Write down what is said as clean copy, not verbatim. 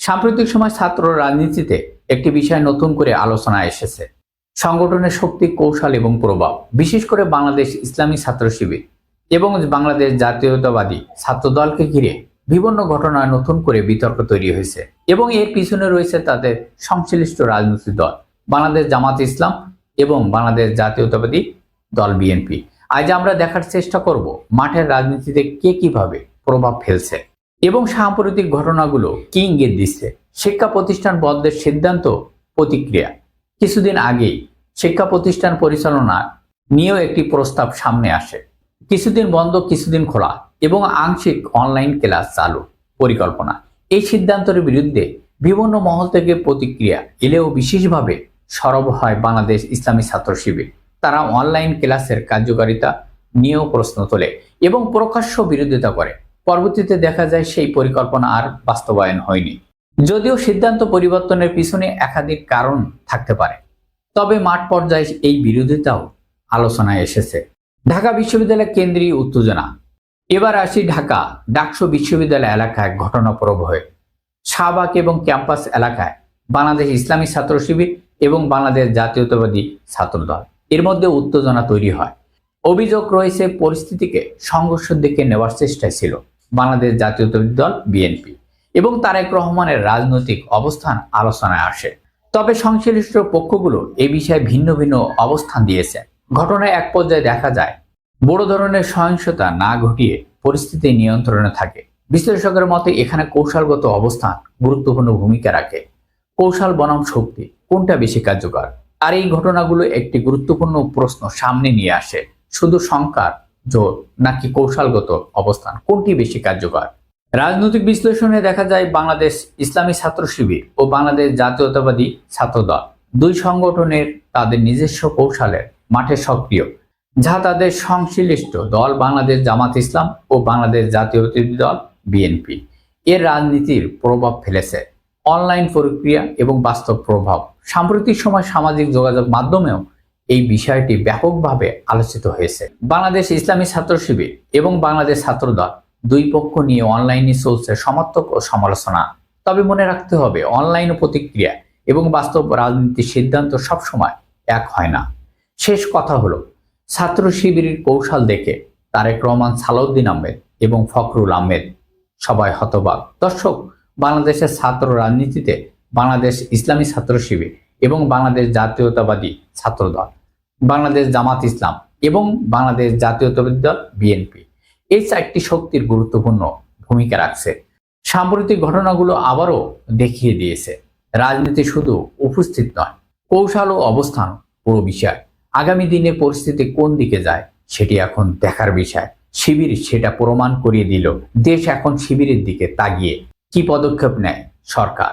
সাম্প্রতিক সময় ছাত্র রাজনীতিতে একটি বিষয় নতুন করে আলোচনায় এসেছে। সংগঠনের শক্তি, কৌশল এবং প্রভাব। বিশেষ করে বাংলাদেশ ইসলামী ছাত্র শিবির এবং বাংলাদেশ জাতীয়তাবাদী ছাত্র দলকে ঘিরে বিভিন্ন ঘটনায় নতুন করে বিতর্ক তৈরি হয়েছে এবং এর পিছনে রয়েছে তাদের সংশ্লিষ্ট রাজনৈতিক দল বাংলাদেশ জামাত ইসলাম এবং বাংলাদেশ জাতীয়তাবাদী দল বিএনপি। আজ আমরা দেখার চেষ্টা করব মাঠের রাজনীতিতে কে কিভাবে প্রভাব ফেলছে এবং সাম্প্রতিক ঘটনাগুলো কি ইঙ্গিত দিচ্ছে। শিক্ষা প্রতিষ্ঠান বন্ধের সিদ্ধান্ত, প্রতিক্রিয়া। কিছুদিন আগেই শিক্ষা প্রতিষ্ঠান পরিচালনা নিয়েও একটি প্রস্তাব সামনে আসে। কিছুদিন বন্ধ, কিছুদিন খোলা এবং আংশিক অনলাইন ক্লাস চালু পরিকল্পনা। এই সিদ্ধান্তের বিরুদ্ধে বিভিন্ন মহল থেকে প্রতিক্রিয়া এলেও বিশেষভাবে সরব হয় বাংলাদেশ ইসলামী ছাত্র শিবির। তারা অনলাইন ক্লাসের কার্যকারিতা নিয়েও প্রশ্ন তোলে এবং প্রকাশ্য বিরোধিতা করে। পরবর্তীতে দেখা যায় সেই পরিকল্পনা আর বাস্তবায়ন হয়নি। যদিও সিদ্ধান্ত পরিবর্তনের পিছনে একাধিক কারণ থাকতে পারে, তবে মাঠ পর্যায়ে এই বিরোধিতাও আলোচনায় এসেছে। ঢাকা বিশ্ববিদ্যালয় কেন্দ্রীয় উত্তেজনা। এবার আসি ঢাকা ডাকসু বিশ্ববিদ্যালয় এলাকায় ঘটনা প্রবাহে। শাহবাগ এবং ক্যাম্পাস এলাকায় বাংলাদেশ ইসলামী ছাত্র শিবির এবং বাংলাদেশ জাতীয়তাবাদী ছাত্রদল এর মধ্যে উত্তেজনা তৈরি হয়। অভিযোগ রয়েছে পরিস্থিতিকে সংঘর্ষের দিকে নেওয়ার চেষ্টায় ছিল বাংলাদেশ জাতীয়তাবাদী দল বিএনপি এবং তারেক রহমানের রাজনৈতিক অবস্থান আলোচনায় আসে। তবে সংশ্লিষ্ট পক্ষগুলো এ বিষয়ে ভিন্ন ভিন্ন অবস্থান দিয়েছে। ঘটনায় এক পর্যায়ে দেখা যায় বড় ধরনের সহিংসতা না ঘটিয়ে পরিস্থিতি নিয়ন্ত্রণে থাকে। বিশ্লেষকের মতে এখানে কৌশলগত অবস্থান গুরুত্বপূর্ণ ভূমিকা রাখে। কৌশল বনাম শক্তি, কোনটা বেশি কার্যকর? আর এই ঘটনাগুলো একটি গুরুত্বপূর্ণ প্রশ্ন সামনে নিয়ে আসে। শুধু সংখ্যার জোর নাকি কৌশলগত অবস্থান, কোনটি বেশি কার্যকর? রাজনৈতিক বিশ্লেষণে দেখা যায় বাংলাদেশ ইসলামী ছাত্র শিবির ও বাংলাদেশ জাতীয়তাবাদী ছাত্রদল দুই সংগঠনের তাদের নিজস্ব কৌশলের মাঠে সক্রিয়, যা তাদের সংশ্লিষ্ট দল বাংলাদেশ জামাত ইসলাম ও বাংলাদেশ জাতীয়তাবাদী দল বিএনপি এর রাজনীতির প্রভাব ফেলেছে। অনলাইন প্রক্রিয়া এবং বাস্তব প্রভাব। সাম্প্রতিক সময় সামাজিক যোগাযোগ মাধ্যমেও এই বিষয়টি ব্যাপকভাবে আলোচিত হয়েছে। বাংলাদেশ ইসলামী ছাত্র শিবির এবং বাংলাদেশ ছাত্রদল দুই পক্ষ নিয়ে অনলাইনে চলছে সমর্থক ও সমালোচনা। তবে মনে রাখতে হবে, অনলাইন প্রতিক্রিয়া এবং বাস্তব রাজনীতির সিদ্ধান্ত সবসময় এক হয় না। শেষ কথা হলো, ছাত্র শিবিরের কৌশল দেখে তারেক রহমান, সালাউদ্দিন আহমেদ এবং ফখরুল আহমেদ সবাই হতবাক। দর্শক, বাংলাদেশের ছাত্র রাজনীতিতে বাংলাদেশ ইসলামী ছাত্র শিবির এবং বাংলাদেশ জাতীয়তাবাদী ছাত্রদল, বাংলাদেশ জামাত ইসলাম এবং বাংলাদেশ জাতীয়তাবাদী দল বিএনপি এই চারটি শক্তির গুরুত্বপূর্ণ ভূমিকা রাখছে। সাম্প্রতিক ঘটনাগুলো আবারও দেখিয়ে দিয়েছে রাজনীতি শুধু উপস্থিত নয়, কৌশল ও অবস্থান পুরো বিষয়। আগামী দিনে পরিস্থিতি কোন দিকে যায় সেটি এখন দেখার বিষয়। শিবির সেটা প্রমাণ করিয়ে দিল। দেশ এখন শিবিরের দিকে তাকিয়ে কি পদক্ষেপ নেয় সরকার।